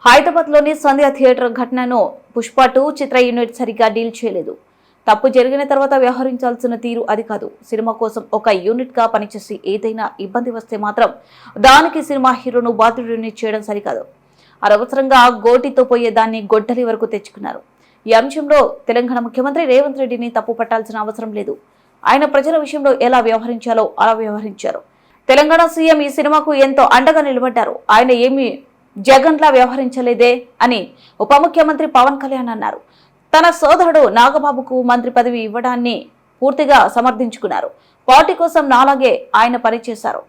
హైదరాబాద్లోని సంధ్య థియేటర్ ఘటనను పుష్ప 2 చిత్ర యూనిట్ సరిగ్గా డీల్ చేయలేదు. తప్పు జరిగిన తర్వాత వ్యవహరించాల్సిన తీరు అది కాదు. సినిమా కోసం ఒక యూనిట్గా పనిచేసి ఏదైనా ఇబ్బంది వస్తే మాత్రం దానికి సినిమా హీరోను బాధ్యుడిని చేయడం సరికాదు. అనవసరంగా గోటితో పోయే దాన్ని గొడ్డలి వరకు తెచ్చుకున్నారు. ఈ అంశంలో తెలంగాణ ముఖ్యమంత్రి రేవంత్ రెడ్డిని తప్పు పట్టాల్సిన అవసరం లేదు. ఆయన ప్రజల విషయంలో ఎలా వ్యవహరించాలో అలా వ్యవహరించారు. తెలంగాణ సీఎం ఈ సినిమాకు ఎంతో అండగా నిలబడ్డారు. ఆయన ఏమీ జగన్లా వ్యవహరించలేదే అని ఉప ముఖ్యమంత్రి పవన్ కళ్యాణ్ అన్నారు. తన సోదరుడు నాగబాబుకు మంత్రి పదవి ఇవ్వడాన్ని పూర్తిగా సమర్థించుకున్నారు. పార్టీ కోసం నాలాగే ఆయన పనిచేశారు.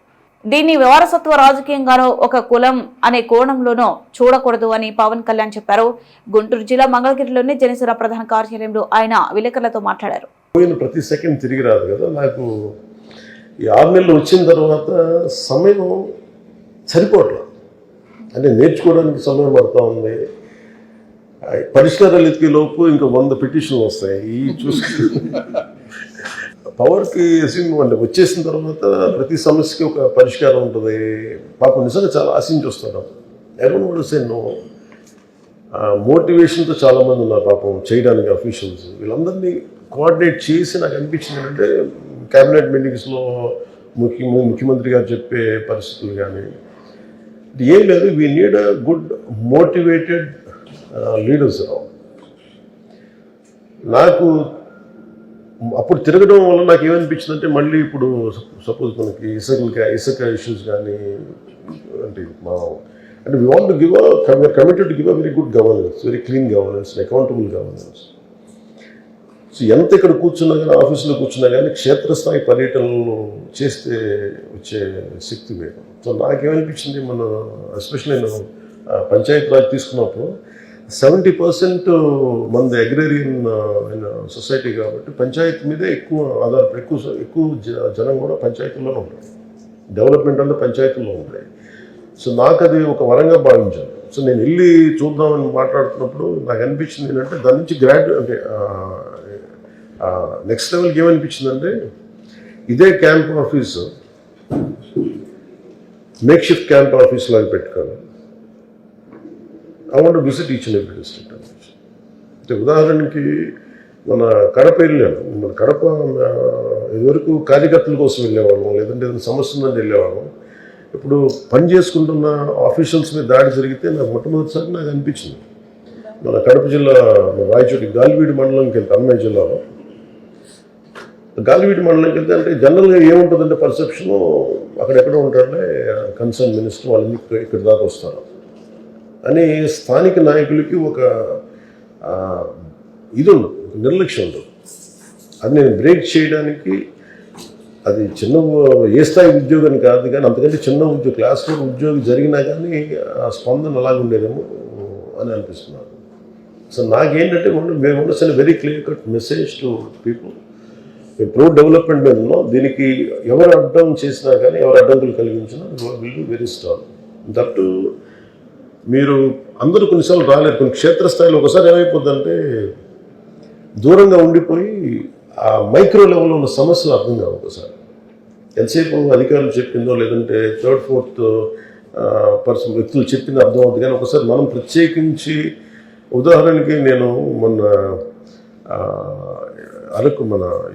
దీన్ని వారసత్వ రాజకీయంగానో ఒక కులం అనే కోణంలోనో చూడకూడదు అని పవన్ కళ్యాణ్ చెప్పారు. గుంటూరు జిల్లా మంగళగిరిలోని జనసేన ప్రధాన కార్యాలయంలో ఆయన విలేకరులతో మాట్లాడారు. ప్రతి సెకండ్ తిరిగి రాదు కదా. నాకు ఈ 6 నెలలు వచ్చిన తర్వాత సమయం సరిపోవట్లేదు. అంటే నేర్చుకోవడానికి సమయం పడుతూ ఉంది. పరిష్కారాలు ఎత్తికే లోపు ఇంకా 100 పిటిషన్లు వస్తాయి. ఈ చూసుకుని పవర్కి అంటే వచ్చేసిన తర్వాత ప్రతి సమస్యకి ఒక పరిష్కారం ఉంటుంది. పాపం నిజంగా చాలా ఆశించి వస్తాడు. ఎవరు సేను మోటివేషన్తో చాలామంది ఉన్నారు పాపం చేయడానికి. అఫీషియల్స్ వీళ్ళందరినీ కోఆర్డినేట్ చేసి నాకు అనిపించింది ఏంటంటే క్యాబినెట్ మీటింగ్స్లో ముఖ్యమంత్రి గారు చెప్పే పరిస్థితులు కానీ ఏం లేదు. We need a good motivated leaders. నాకు అప్పుడు తిరగడం వల్ల నాకు ఏమనిపించిందంటే మళ్ళీ ఇప్పుడు సపోజ్ మనకి ఇసుక ఇష్యూస్ కానీ అంటే we want to give we're committed to give a very good governance, very clean governance, accountable governance. So ఎంత ఇక్కడ కూర్చున్నా కానీ ఆఫీసులో కూర్చున్నా కానీ క్షేత్రస్థాయి పర్యటనలు చేస్తే వచ్చే శక్తి వేరు. సో నాకేమనిపించింది మన ఎస్పెషల్లీ నేను పంచాయతీ రాజ్ తీసుకున్నప్పుడు 70% మనది అగ్రేరియన్ సొసైటీ కాబట్టి పంచాయతీ మీదే ఎక్కువ ఆధారపడి ఎక్కువ జనం కూడా పంచాయతీల్లోనే ఉంటారు. డెవలప్మెంట్ అంతా పంచాయతీల్లో ఉంటాయి. సో నాకు అది ఒక వరంగా భావించాను. సో నేను వెళ్ళి చూద్దామని మాట్లాడుతున్నప్పుడు నాకు అనిపించింది ఏంటంటే దాని నుంచి నెక్స్ట్ లెవెల్కి ఏమనిపించిందంటే ఇదే camp office make shift camp office లాగా పెట్టుకోవాలి. I want to visit each and every district. అంటే ఉదాహరణకి మన కడప వెళ్ళాను. మన కడప ఇదివరకు కార్యకర్తల కోసం వెళ్ళేవాళ్ళం, లేదంటే ఏదైనా సమస్య ఉందని వెళ్ళేవాళ్ళం. ఇప్పుడు పని చేసుకుంటున్న ఆఫీషియల్స్ మీద దాడి జరిగితే నాకు మొట్టమొదటిసారి నాకు అనిపించింది మన కడప జిల్లా రాయచోటి గాలివీడి మండలంకి వెళ్తే అన్నమయ్య జిల్లాలో గాలివీడి మండలంకి వెళ్తే అంటే జనరల్గా ఏముంటుందంటే పర్సెప్షను అక్కడెక్కడ ఉంటారంటే కన్సర్న్ మినిస్టర్ వాళ్ళని ఇక్కడ దాకా వస్తారు అని స్థానిక నాయకులకి ఒక ఇది ఉండదు, నిర్లక్ష్యం ఉండదు. అది నేను బ్రేక్ చేయడానికి అది చిన్న ఏ స్థాయి ఉద్యోగాన్ని కాదు కానీ అంతకంటే చిన్న క్లాస్ 4 ఉద్యోగం జరిగినా కానీ ఆ స్పందన అలాగే ఉండేదేమో అని అనిపిస్తున్నాను. సో నాకేంటంటే మేము ఉన్న very clear cut message to people. Pro development మీద ఉన్నాం. దీనికి ఎవరు అడ్డం చేసినా కానీ ఎవరు అడ్డంకులు కలిగించినా will be very strong. That మీరు అందరూ కొన్నిసార్లు రాలేరు. కొన్ని క్షేత్రస్థాయిలో ఒకసారి ఏమైపోద్దంటే దూరంగా ఉండిపోయి ఆ మైక్రో లెవెల్లో ఉన్న సమస్యలు అర్థం కావు. ఒకసారి ఎంతసేపు అధికారులు చెప్పిందో లేదంటే 3rd 4th పర్సన్ వ్యక్తులు చెప్పిందో అర్థం అవుతుంది. కానీ ఒకసారి మనం ప్రత్యేకించి ఉదాహరణకి నేను మొన్న అరకు మన